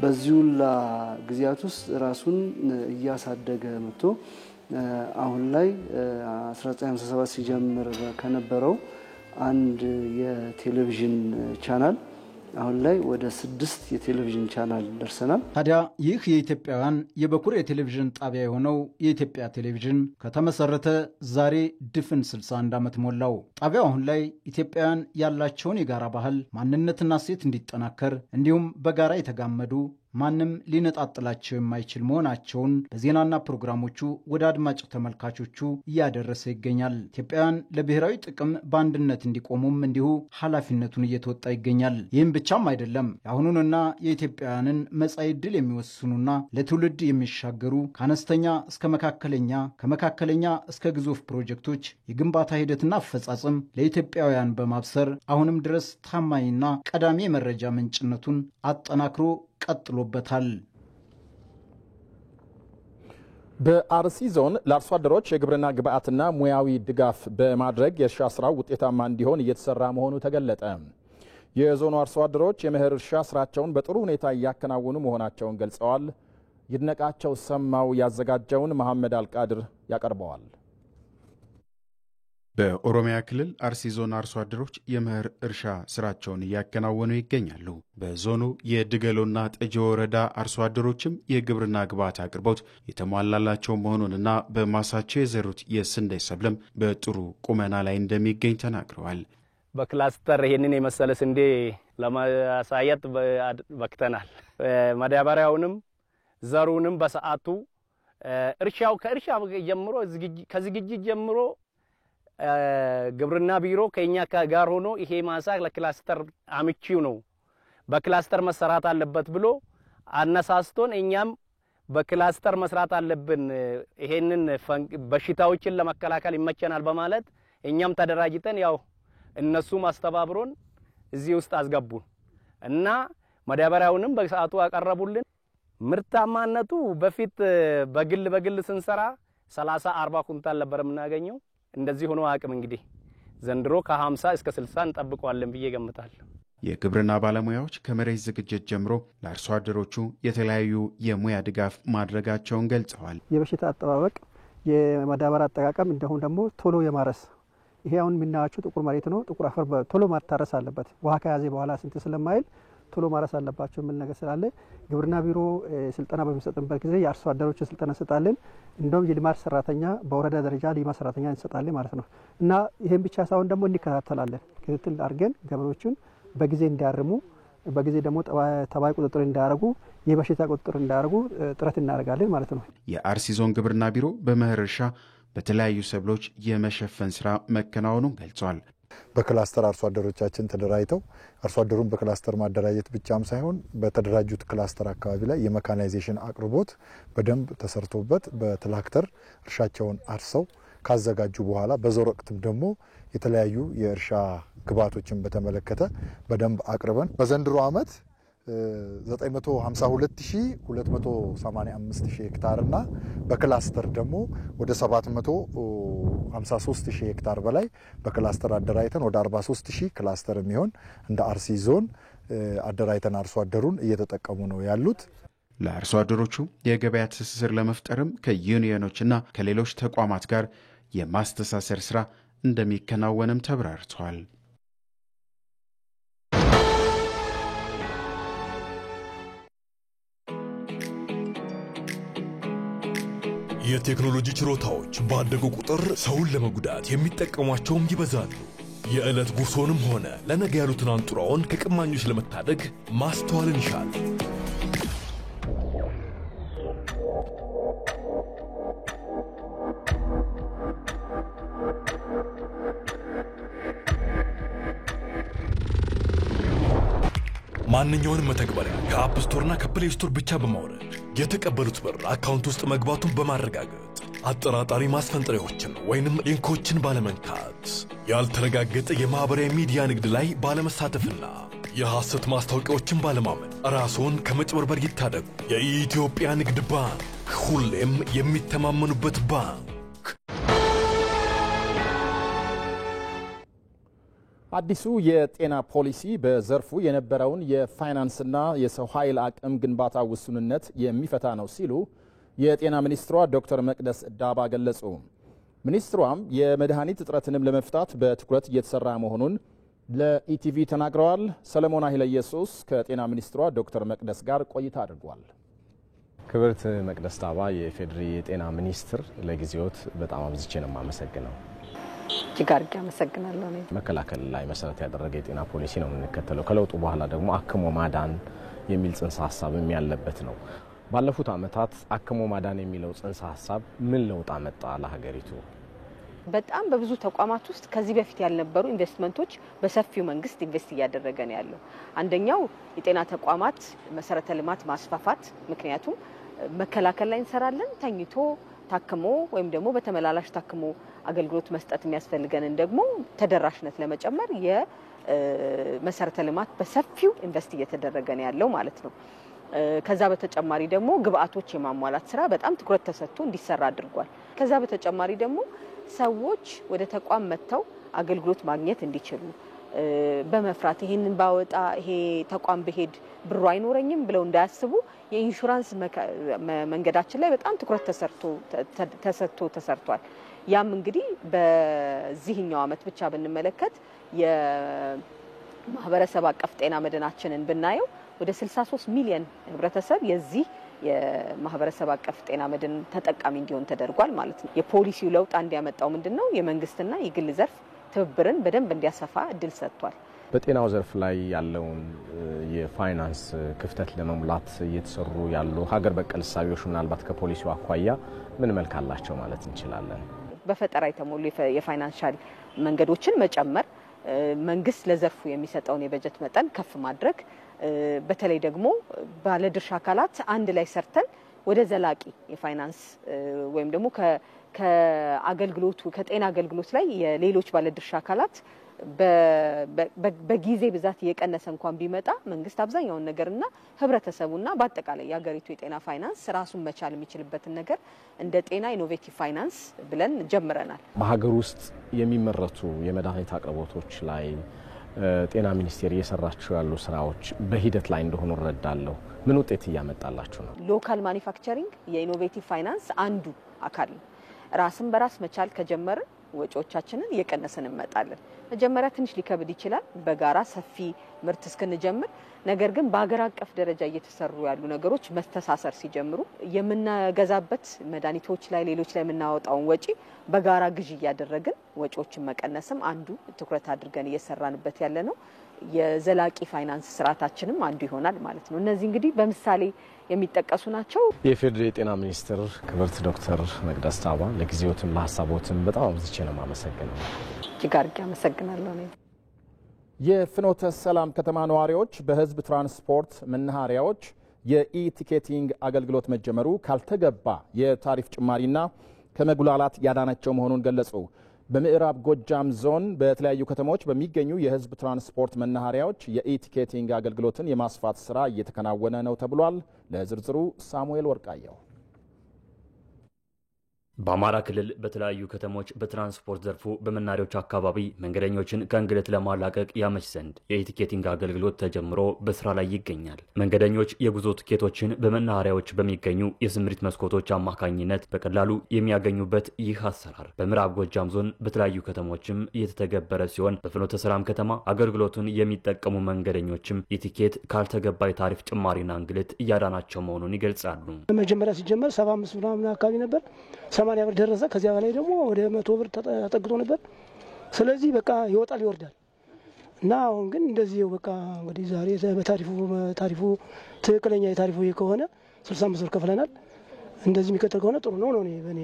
በዚሁ ጊዜያት ውስጥ ራሱን እያሳደገ መጥቶ አሁን ላይ 1957 ሲጀምር ከነበረው አንድ የቴሌቪዥን ቻናል አሁን ላይ ወደ 6 የቴሌቪዥን ቻናል ደርሰናል። ታዲያ ይህ የኢትዮጵያውያን የበኩር የቴሌቪዥን ጣቢያ የሆነው የኢትዮጵያ ቴሌቪዥን ከተመሰረተ ዛሬ ድፍን 61 ዓመት ሞላው። ጣቢያው አሁን ላይ ኢትዮጵያውያን ያላቸውን የጋራ ባህል፣ ማንነትና እሴት እንዲጠናከር እንዲሁም በጋራ የተጋመዱ ማንም ሊነጣጥላቸው የማይችል መሆናቸውን በዜናና ፕሮግራሞቹ ወደ አድማጭ ተመልካቾቹ እያደረሰ ይገኛል። ኢትዮጵያውያን ለብሔራዊ ጥቅም በአንድነት እንዲቆሙም እንዲሁ ኃላፊነቱን እየተወጣ ይገኛል። ይህም ብቻም አይደለም። የአሁኑንና የኢትዮጵያውያንን መጻኢ ዕድል የሚወስኑና ለትውልድ የሚሻገሩ ከአነስተኛ እስከ መካከለኛ፣ ከመካከለኛ እስከ ግዙፍ ፕሮጀክቶች የግንባታ ሂደትና አፈጻጸም ለኢትዮጵያውያን በማብሰር አሁንም ድረስ ታማኝና ቀዳሚ የመረጃ ምንጭነቱን አጠናክሮ ቀጥሎበታል። በአርሲ ዞን ለአርሶ አደሮች የግብርና ግብዓትና ሙያዊ ድጋፍ በማድረግ የእርሻ ስራው ውጤታማ እንዲሆን እየተሰራ መሆኑ ተገለጠ። የዞኑ አርሶ አደሮች የመኸር እርሻ ስራቸውን በጥሩ ሁኔታ እያከናወኑ መሆናቸውን ገልጸዋል። ይድነቃቸው ሰማው ያዘጋጀውን መሐመድ አልቃድር ያቀርበዋል። በኦሮሚያ ክልል አርሲ ዞን አርሶ አደሮች የመኸር እርሻ ስራቸውን እያከናወኑ ይገኛሉ። በዞኑ የድገሎና ጠጆ ወረዳ አርሶ አደሮችም የግብርና ግብዓት አቅርቦት የተሟላላቸው መሆኑንና በማሳቸው የዘሩት የስንዴ ሰብልም በጥሩ ቁመና ላይ እንደሚገኝ ተናግረዋል። በክላስተር ይሄንን የመሰለ ስንዴ ለማሳየት በክተናል። ማዳበሪያውንም ዘሩንም በሰዓቱ ከእርሻ ጀምሮ ከዝግጅት ጀምሮ ግብርና ቢሮ ከኛ ጋር ሆኖ ይሄ ማሳ ለክላስተር አምቺው ነው በክላስተር መሰራት አለበት ብሎ አነሳስቶን እኛም በክላስተር መስራት አለብን ይሄንን በሽታዎችን ለመከላከል ይመቸናል በማለት እኛም ተደራጅተን ያው እነሱ ማስተባብሮን እዚህ ውስጥ አስገቡን እና ማዳበሪያውንም በሰዓቱ አቀረቡልን። ምርታማነቱ በፊት በግል ስንሰራ 30-40 ኩንታል ነበር የምናገኘው። እንደዚህ ሆኖ አቅም እንግዲህ ዘንድሮ ከ50 እስከ 60 እንጠብቀዋለን ብዬ ገምታለሁ። የግብርና ባለሙያዎች ከመሬት ዝግጅት ጀምሮ ለአርሶ አደሮቹ የተለያዩ የሙያ ድጋፍ ማድረጋቸውን ገልጸዋል። የበሽታ አጠባበቅ፣ የማዳበሪያ አጠቃቀም እንደሁም ደግሞ ቶሎ የማረስ ይሄ አሁን የምናያችሁ ጥቁር መሬት ነው። ጥቁር አፈር ቶሎ ማታረስ አለበት። ውሃ ከያዘ በኋላ ስንት ስለማይል ቶሎ ማረስ አለባቸው ምን ነገር ስላለ ግብርና ቢሮ ስልጠና በሚሰጥበት ጊዜ የአርሶ አደሮች ስልጠና እንሰጣለን። እንደውም የልማት ሰራተኛ በወረዳ ደረጃ ልማት ሰራተኛ እንሰጣለን ማለት ነው እና ይሄን ብቻ ሳይሆን ደግሞ እንከታተላለን። ክትትል አድርገን ገበሬዎችን በጊዜ እንዲያርሙ በጊዜ ደግሞ ተባይ ቁጥጥር እንዲያደርጉ የበሽታ ቁጥጥር እንዲያደርጉ ጥረት እናደርጋለን ማለት ነው። የአርሲ ዞን ግብርና ቢሮ በመኸር እርሻ በተለያዩ ሰብሎች የመሸፈን ስራ መከናወኑን ገልጿል። በክላስተር አርሶ አደሮቻችን ተደራጅተው አርሶ አደሩን በክላስተር ማደራጀት ብቻም ሳይሆን በተደራጁት ክላስተር አካባቢ ላይ የሜካናይዜሽን አቅርቦት በደንብ ተሰርቶበት በትራክተር እርሻቸውን አርሰው ካዘጋጁ በኋላ በዘር ወቅትም ደግሞ የተለያዩ የእርሻ ግብዓቶችን በተመለከተ በደንብ አቅርበን በዘንድሮ ዓመት 952285 ሄክታር እና በክላስተር ደግሞ ወደ 753000 ሄክታር በላይ በክላስተር አደራጅተን ወደ 43000 ክላስተር የሚሆን እንደ አርሲ ዞን አደራጅተን አርሶ አደሩን እየተጠቀሙ ነው ያሉት። ለአርሶ አደሮቹ የገበያ ትስስር ለመፍጠርም ከዩኒየኖችና ከሌሎች ተቋማት ጋር የማስተሳሰር ስራ እንደሚከናወንም ተብራርቷል። የቴክኖሎጂ ችሮታዎች ባደጉ ቁጥር ሰውን ለመጉዳት የሚጠቀሟቸውም ይበዛሉ። የዕለት ጉርሶንም ሆነ ለነገ ያሉትን አንጡራውን ከቀማኞች ለመታደግ ማስተዋልን ይሻል። ማንኛውንም መተግበሪያ ከአፕ ስቶርና ከፕሌይ ስቶር ብቻ በማውረድ የተቀበሉት ብር አካውንት ውስጥ መግባቱን በማረጋገጥ አጠራጣሪ ማስፈንጠሪያዎችን ወይንም ሊንኮችን ባለመንካት ያልተረጋገጠ የማህበራዊ ሚዲያ ንግድ ላይ ባለመሳተፍና የሐሰት ማስታወቂያዎችን ባለማመን ራስዎን ከመጭበርበር ይታደጉ። የኢትዮጵያ ንግድ ባንክ ሁሌም የሚተማመኑበት ባንክ። አዲሱ የጤና ፖሊሲ በዘርፉ የነበረውን የፋይናንስና የሰው ኃይል አቅም ግንባታ ውሱንነት የሚፈታ ነው ሲሉ የጤና ሚኒስትሯ ዶክተር መቅደስ ዳባ ገለጹ። ሚኒስትሯም የመድኃኒት እጥረትንም ለመፍታት በትኩረት እየተሰራ መሆኑን ለኢቲቪ ተናግረዋል። ሰለሞን ኃይለ ኢየሱስ ከጤና ሚኒስትሯ ዶክተር መቅደስ ጋር ቆይታ አድርጓል። ክብርት መቅደስ ዳባ የፌዴሪ የጤና ሚኒስትር፣ ለጊዜዎት በጣም አብዝቼ ነው የማመሰግነው። ጅጋር አመሰግናለሁ። መከላከል ላይ መሰረት ያደረገ የጤና ፖሊሲ ነው የምንከተለው። ከለውጡ በኋላ ደግሞ አክሞ ማዳን የሚል ጽንሰ ሐሳብም ያለበት ነው። ባለፉት ዓመታት አክሞ ማዳን የሚለው ጽንሰ ሐሳብ ምን ለውጥ አመጣ ለሀገሪቱ? በጣም በብዙ ተቋማት ውስጥ ከዚህ በፊት ያልነበሩ ኢንቨስትመንቶች በሰፊው መንግስት ኢንቨስት እያደረገ ነው ያለው። አንደኛው የጤና ተቋማት መሰረተ ልማት ማስፋፋት፣ ምክንያቱም መከላከል ላይ እንሰራለን፣ ተኝቶ ታክሞ ወይም ደግሞ በተመላላሽ ታክሞ አገልግሎት መስጠት የሚያስፈልገንን ደግሞ ተደራሽነት ለመጨመር የመሰረተ ልማት በሰፊው ኢንቨስት እየተደረገ ነው ያለው ማለት ነው። ከዛ በተጨማሪ ደግሞ ግብአቶች የማሟላት ስራ በጣም ትኩረት ተሰጥቶ እንዲሰራ አድርጓል። ከዛ በተጨማሪ ደግሞ ሰዎች ወደ ተቋም መጥተው አገልግሎት ማግኘት እንዲችሉ በመፍራት ይሄንን ባወጣ ይሄ ተቋም በሄድ ብሩ አይኖረኝም ብለው እንዳያስቡ የኢንሹራንስ መንገዳችን ላይ በጣም ትኩረት ተሰርቷል። ያም እንግዲህ በዚህኛው አመት ብቻ ብንመለከት የማህበረሰብ አቀፍ ጤና መድናችንን ብናየው ወደ 63 ሚሊዮን ህብረተሰብ የዚህ የማህበረሰብ አቀፍ ጤና መድን ተጠቃሚ እንዲሆን ተደርጓል ማለት ነው። የፖሊሲው ለውጥ እንዲያመጣው ምንድነው የመንግስትና የግል ዘርፍ ትብብርን በደንብ እንዲያሰፋ እድል ሰጥቷል። በጤናው ዘርፍ ላይ ያለውን የፋይናንስ ክፍተት ለመሙላት እየተሰሩ ያሉ ሀገር በቀል እሳቤዎች ምናልባት ከፖሊሲው አኳያ ምን መልክ አላቸው ማለት እንችላለን? በፈጠራ የተሞሉ የፋይናንሻል መንገዶችን መጨመር፣ መንግስት ለዘርፉ የሚሰጠውን የበጀት መጠን ከፍ ማድረግ፣ በተለይ ደግሞ ባለድርሻ አካላት አንድ ላይ ሰርተን ወደ ዘላቂ የፋይናንስ ወይም ደግሞ ከአገልግሎቱ ከጤና አገልግሎት ላይ የሌሎች ባለድርሻ አካላት በጊዜ ብዛት እየቀነሰ እንኳን ቢመጣ መንግስት አብዛኛውን ነገርና ህብረተሰቡና በአጠቃላይ የሀገሪቱ የጤና ፋይናንስ ራሱን መቻል የሚችልበትን ነገር እንደ ጤና ኢኖቬቲቭ ፋይናንስ ብለን ጀምረናል። በሀገር ውስጥ የሚመረቱ የመድኃኒት አቅርቦቶች ላይ ጤና ሚኒስቴር እየሰራቸው ያሉ ስራዎች በሂደት ላይ እንደሆኑ እረዳለሁ። ምን ውጤት እያመጣላችሁ ነው? ሎካል ማኒፋክቸሪንግ የኢኖቬቲቭ ፋይናንስ አንዱ አካል ነው። ራስን በራስ መቻል ከጀመርን ወጪዎቻችንን እየቀነሰን እንመጣለን። መጀመሪያ ትንሽ ሊከብድ ይችላል በጋራ ሰፊ ምርት እስክንጀምር። ነገር ግን በአገር አቀፍ ደረጃ እየተሰሩ ያሉ ነገሮች መስተሳሰር ሲጀምሩ የምናገዛበት መድኃኒቶች ላይ ሌሎች ላይ የምናወጣውን ወጪ በጋራ ግዢ እያደረግን ወጪዎችን መቀነስም አንዱ ትኩረት አድርገን እየሰራንበት ያለ ነው። የዘላቂ ፋይናንስ ስርዓታችንም አንዱ ይሆናል ማለት ነው። እነዚህ እንግዲህ በምሳሌ የሚጠቀሱ ናቸው። የፌዴራል የጤና ሚኒስትር ክብርት ዶክተር መቅደስ ዳባ ለጊዜዎትም ለሀሳቦትም በጣም አብዝቼ ነው የማመሰግነው። እጅግ አድርጌ አመሰግናለሁ። የፍኖተ ሰላም ከተማ ነዋሪዎች በህዝብ ትራንስፖርት መናኸሪያዎች የኢቲኬቲንግ አገልግሎት መጀመሩ ካልተገባ የታሪፍ ጭማሪና ከመጉላላት ያዳናቸው መሆኑን ገለጹ። በምዕራብ ጎጃም ዞን በተለያዩ ከተሞች በሚገኙ የህዝብ ትራንስፖርት መናኸሪያዎች የኢቲኬቲንግ አገልግሎትን የማስፋት ስራ እየተከናወነ ነው ተብሏል። ለዝርዝሩ ሳሙኤል ወርቃየው። በአማራ ክልል በተለያዩ ከተሞች በትራንስፖርት ዘርፉ በመናኸሪያዎች አካባቢ መንገደኞችን ከእንግልት ለማላቀቅ ያመች ዘንድ የኢቲኬቲንግ አገልግሎት ተጀምሮ በስራ ላይ ይገኛል። መንገደኞች የጉዞ ትኬቶችን በመናኸሪያዎች በሚገኙ የስምሪት መስኮቶች አማካኝነት በቀላሉ የሚያገኙበት ይህ አሰራር በምዕራብ ጎጃም ዞን በተለያዩ ከተሞችም እየተተገበረ ሲሆን በፍኖተ ሰላም ከተማ አገልግሎቱን የሚጠቀሙ መንገደኞችም የቲኬት ካልተገባ የታሪፍ ጭማሪና እንግልት እያዳናቸው መሆኑን ይገልጻሉ። መጀመሪያ ሲጀመር 75 ምናምን አካባቢ ነበር 80 ብር ደረሰ። ከዚያ በላይ ደግሞ ወደ 100 ብር ተጠግቶ ነበር። ስለዚህ በቃ ይወጣል ይወርዳል እና አሁን ግን እንደዚህ በቃ እንግዲህ ዛሬ በታሪፉ ትክክለኛ የታሪፉ ከሆነ 65 ብር ከፍለናል። እንደዚህ የሚከተል ከሆነ ጥሩ ነው በእኔ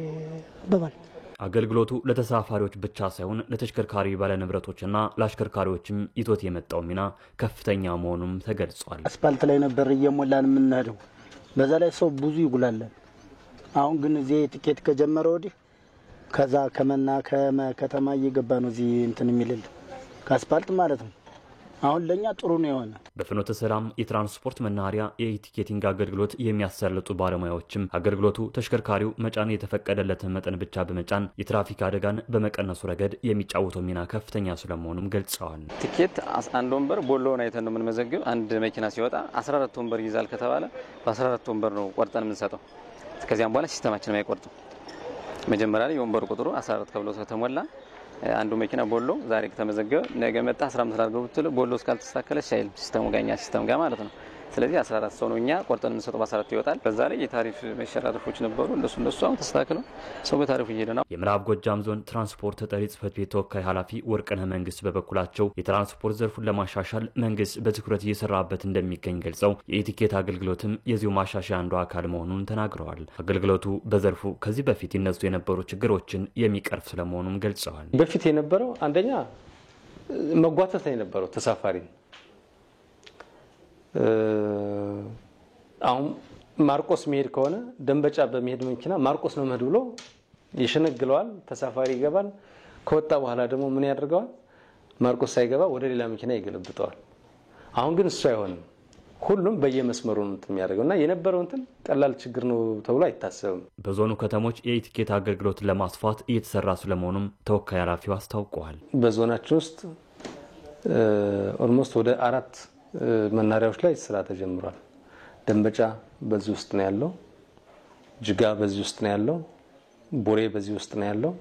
አባባል። አገልግሎቱ ለተሳፋሪዎች ብቻ ሳይሆን ለተሽከርካሪ ባለንብረቶችና ለአሽከርካሪዎችም ይቶት የመጣው ሚና ከፍተኛ መሆኑም ተገልጿል። አስፓልት ላይ ነበር እየሞላን የምንሄደው። በዛ ላይ ሰው ብዙ ይጉላል። አሁን ግን እዚህ ቲኬት ከጀመረ ወዲህ ከዛ ከተማ እየገባ ነው እዚህ እንትን የሚልል ከአስፓልት ማለት ነው። አሁን ለኛ ጥሩ ነው የሆነ። በፍኖተ ሰላም የትራንስፖርት መናኸሪያ የኢቲኬቲንግ አገልግሎት የሚያሰልጡ ባለሙያዎችም አገልግሎቱ ተሽከርካሪው መጫን የተፈቀደለትን መጠን ብቻ በመጫን የትራፊክ አደጋን በመቀነሱ ረገድ የሚጫወተው ሚና ከፍተኛ ስለመሆኑም ገልጸዋል። ቲኬት አንድ ወንበር ቦሎውን አይተን ነው የምንመዘግብ። አንድ መኪና ሲወጣ 14 ወንበር ይዛል ከተባለ በ14 ወንበር ነው ቆርጠን የምንሰጠው። ከዚያም በኋላ ሲስተማችን አይቆርጥም። መጀመሪያ ላይ የወንበሩ ቁጥሩ 14 ተብሎ ከተሞላ አንዱ መኪና ቦሎ ዛሬ ከተመዘገበ ነገ መጣ 15 አድርገው ብትል ቦሎ እስካልተስተካከለ ሻይል ሲስተሙ ጋር ማለት ነው። ስለዚህ 14 ሰው ነው እኛ ቆርጠን የምንሰጠው በ14 ይወጣል። በዛ ላይ የታሪፍ መሸራረፎች ነበሩ። እነሱ አሁን ተስተካክለው ሰው በታሪፉ እየሄደ ነው። የምዕራብ ጎጃም ዞን ትራንስፖርት ተጠሪ ጽሕፈት ቤት ተወካይ ኃላፊ ወርቅነህ መንግስት በበኩላቸው የትራንስፖርት ዘርፉን ለማሻሻል መንግስት በትኩረት እየሰራበት እንደሚገኝ ገልጸው የኢቲኬት አገልግሎትም የዚሁ ማሻሻያ አንዱ አካል መሆኑን ተናግረዋል። አገልግሎቱ በዘርፉ ከዚህ በፊት ይነሱ የነበሩ ችግሮችን የሚቀርፍ ስለመሆኑም ገልጸዋል። በፊት የነበረው አንደኛ መጓተት ላይ የነበረው ተሳፋሪ አሁን ማርቆስ መሄድ ከሆነ ደንበጫ በመሄድ መኪና ማርቆስ ነው መሄድ ብሎ ይሸነግለዋል። ተሳፋሪ ይገባል። ከወጣ በኋላ ደግሞ ምን ያደርገዋል? ማርቆስ ሳይገባ ወደ ሌላ መኪና ይገለብጠዋል። አሁን ግን እሱ አይሆንም። ሁሉም በየመስመሩ ነው የሚያደርገውና የነበረው ቀላል ችግር ነው ተብሎ አይታሰብም። በዞኑ ከተሞች የኢቲኬት አገልግሎት ለማስፋት እየተሰራ ስለመሆኑም ተወካይ ኃላፊው አስታውቀዋል። በዞናችን ውስጥ ኦልሞስት ወደ 4 መናሪያዎች ላይ ስራ ተጀምሯል። ደንበጫ በዚህ ውስጥ ነው ያለው፣ ጅጋ በዚህ ውስጥ ነው ያለው፣ ቡሬ በዚህ ውስጥ ነው ያለው።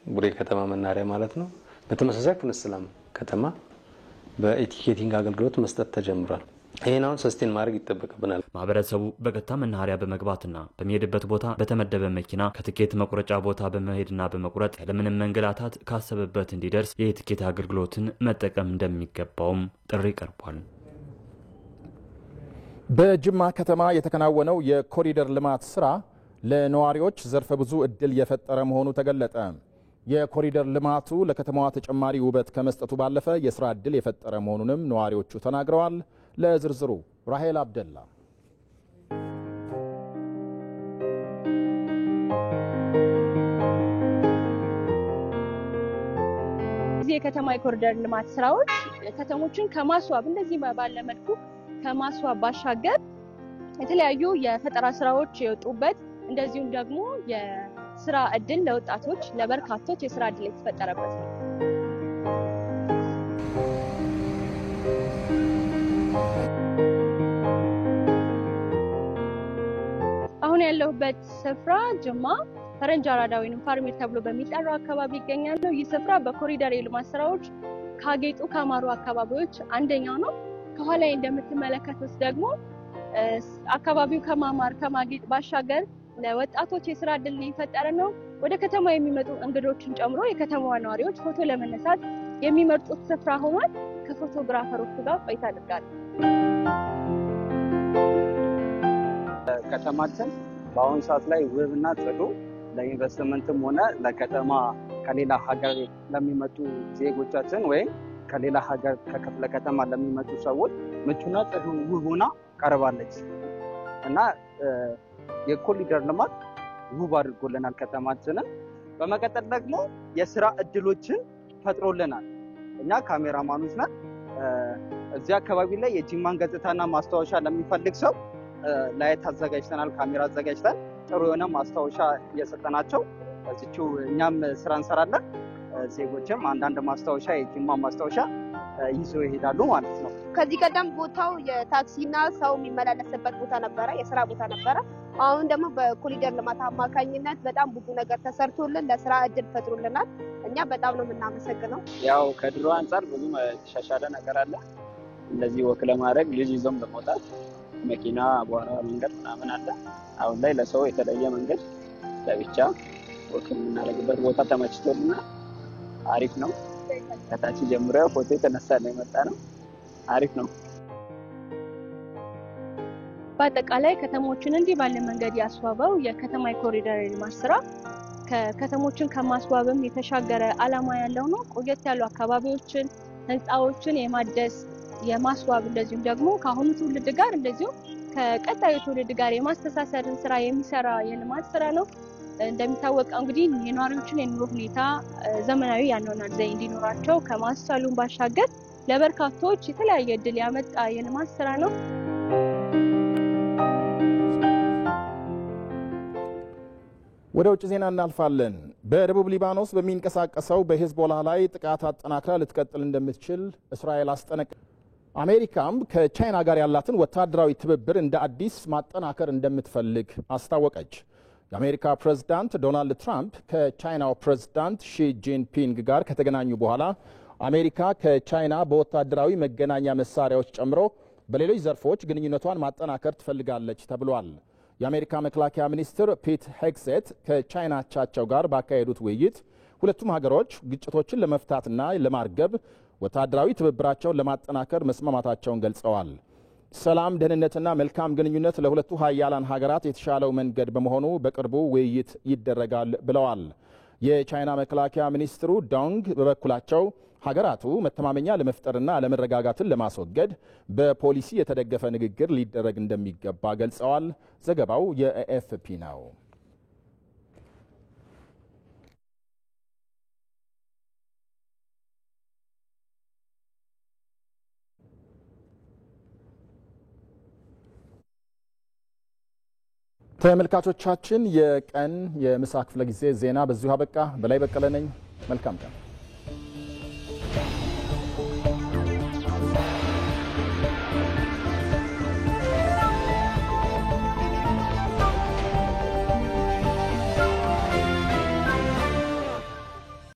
ቡሬ ከተማ መናሪያ ማለት ነው። በተመሳሳይ ፍኖተ ሰላም ከተማ በኢቲኬቲንግ አገልግሎት መስጠት ተጀምሯል። ይሄን አሁን ሰስቴን ማድረግ ይጠበቅብናል። ማህበረሰቡ በቀጥታ መናኸሪያ በመግባትና በሚሄድበት ቦታ በተመደበ መኪና ከትኬት መቁረጫ ቦታ በመሄድና በመቁረጥ ያለምንም መንገላታት ካሰበበት እንዲደርስ የትኬት አገልግሎትን መጠቀም እንደሚገባውም ጥሪ ቀርቧል። በጅማ ከተማ የተከናወነው የኮሪደር ልማት ስራ ለነዋሪዎች ዘርፈ ብዙ እድል የፈጠረ መሆኑ ተገለጠ። የኮሪደር ልማቱ ለከተማዋ ተጨማሪ ውበት ከመስጠቱ ባለፈ የስራ እድል የፈጠረ መሆኑንም ነዋሪዎቹ ተናግረዋል። ለዝርዝሩ ራሄል አብደላ። እዚህ የከተማ የኮሪደር ልማት ስራዎች ከተሞችን ከማስዋብ እንደዚህ ባለ መልኩ ከማስዋብ ባሻገር የተለያዩ የፈጠራ ስራዎች የወጡበት እንደዚሁም ደግሞ የስራ እድል ለወጣቶች ለበርካቶች የስራ እድል የተፈጠረበት ነው። አሁን ያለሁበት ስፍራ ጅማ ፈረንጅ አራዳ ወይንም ፋርሜር ተብሎ በሚጠራው አካባቢ ይገኛል። ይህ ስፍራ በኮሪደር የልማት ስራዎች ካጌጡ ካማሩ አካባቢዎች አንደኛው ነው። ከኋላ እንደምትመለከቱት ደግሞ አካባቢው ከማማር ከማጌጥ ባሻገር ለወጣቶች የስራ እድል እየፈጠረ ነው። ወደ ከተማ የሚመጡ እንግዶችን ጨምሮ የከተማዋ ነዋሪዎች ፎቶ ለመነሳት የሚመርጡት ስፍራ ሆኗል። ከፎቶግራፈሮቹ ጋር ቆይታ አድርጋለሁ። ከተማችን በአሁኑ ሰዓት ላይ ውብና ጽዱ ለኢንቨስትመንትም ሆነ ለከተማ ከሌላ ሀገር ለሚመጡ ዜጎቻችን ወይም ከሌላ ሀገር ከክፍለ ከተማ ለሚመጡ ሰዎች ምቹና ጽዱ ውብ ሆና ቀርባለች እና የኮሪደር ልማት ውብ አድርጎልናል ከተማችንን። በመቀጠል ደግሞ የስራ እድሎችን ፈጥሮልናል። እኛ ካሜራማኖች ነን። እዚህ አካባቢ ላይ የጂማን ገጽታና ማስታወሻ ለሚፈልግ ሰው ላይት አዘጋጅተናል። ካሜራ አዘጋጅተን ጥሩ የሆነ ማስታወሻ እየሰጠናቸው እዚሁ እኛም ስራ እንሰራለን። ዜጎችም አንዳንድ ማስታወሻ የጂማ ማስታወሻ ይዘው ይሄዳሉ ማለት ነው። ከዚህ ቀደም ቦታው የታክሲና ሰው የሚመላለስበት ቦታ ነበረ፣ የስራ ቦታ ነበረ። አሁን ደግሞ በኮሪደር ልማት አማካኝነት በጣም ብዙ ነገር ተሰርቶልን ለስራ እድል ፈጥሮልናል። እኛ በጣም ነው የምናመሰግነው። ያው ከድሮ አንጻር ብዙ የተሻሻለ ነገር አለ። እንደዚህ ወክ ለማድረግ ልጅ ይዞም ለመውጣት መኪና አቧራ መንገድ ምናምን አለ። አሁን ላይ ለሰው የተለየ መንገድ ለብቻ ወክ የምናደርግበት ቦታ ተመችቶልና አሪፍ ነው። ከታች ጀምሮ ፎቶ የተነሳን የመጣ ነው። አሪፍ ነው። በአጠቃላይ ከተሞችን እንዲህ ባለ መንገድ ያስዋበው የከተማ የኮሪደር ልማት ስራ ከተሞችን ከማስዋብም የተሻገረ ዓላማ ያለው ነው። ቆየት ያሉ አካባቢዎችን፣ ህንፃዎችን የማደስ የማስዋብ እንደዚሁም ደግሞ ከአሁኑ ትውልድ ጋር እንደዚሁም ከቀጣዩ ትውልድ ጋር የማስተሳሰርን ስራ የሚሰራ የልማት ስራ ነው። እንደሚታወቀው እንግዲህ የነዋሪዎችን የኑሮ ሁኔታ ዘመናዊ ያኗኗር ዘዬ እንዲኖራቸው ከማስቻሉን ባሻገር ለበርካቶች የተለያየ እድል ያመጣ የልማት ስራ ነው። ወደ ውጭ ዜና እናልፋለን። በደቡብ ሊባኖስ በሚንቀሳቀሰው በሂዝቦላህ ላይ ጥቃት አጠናክራ ልትቀጥል እንደምትችል እስራኤል አስጠነቀቀች። አሜሪካም ከቻይና ጋር ያላትን ወታደራዊ ትብብር እንደ አዲስ ማጠናከር እንደምትፈልግ አስታወቀች። የአሜሪካ ፕሬዝዳንት ዶናልድ ትራምፕ ከቻይናው ፕሬዝዳንት ሺ ጂንፒንግ ጋር ከተገናኙ በኋላ አሜሪካ ከቻይና በወታደራዊ መገናኛ መሳሪያዎች ጨምሮ በሌሎች ዘርፎች ግንኙነቷን ማጠናከር ትፈልጋለች ተብሏል። የአሜሪካ መከላከያ ሚኒስትር ፒት ሄግሴት ከቻይና አቻቸው ጋር ባካሄዱት ውይይት ሁለቱም ሀገሮች ግጭቶችን ለመፍታትና ለማርገብ ወታደራዊ ትብብራቸውን ለማጠናከር መስማማታቸውን ገልጸዋል። ሰላም፣ ደህንነትና መልካም ግንኙነት ለሁለቱ ሀያላን ሀገራት የተሻለው መንገድ በመሆኑ በቅርቡ ውይይት ይደረጋል ብለዋል። የቻይና መከላከያ ሚኒስትሩ ዶንግ በበኩላቸው ሀገራቱ መተማመኛ ለመፍጠርና አለመረጋጋትን ለማስወገድ በፖሊሲ የተደገፈ ንግግር ሊደረግ እንደሚገባ ገልጸዋል። ዘገባው የኤኤፍፒ ነው። ተመልካቾቻችን የቀን የምሳ ክፍለ ጊዜ ዜና በዚሁ አበቃ። በላይ በቀለ ነኝ። መልካም ቀን።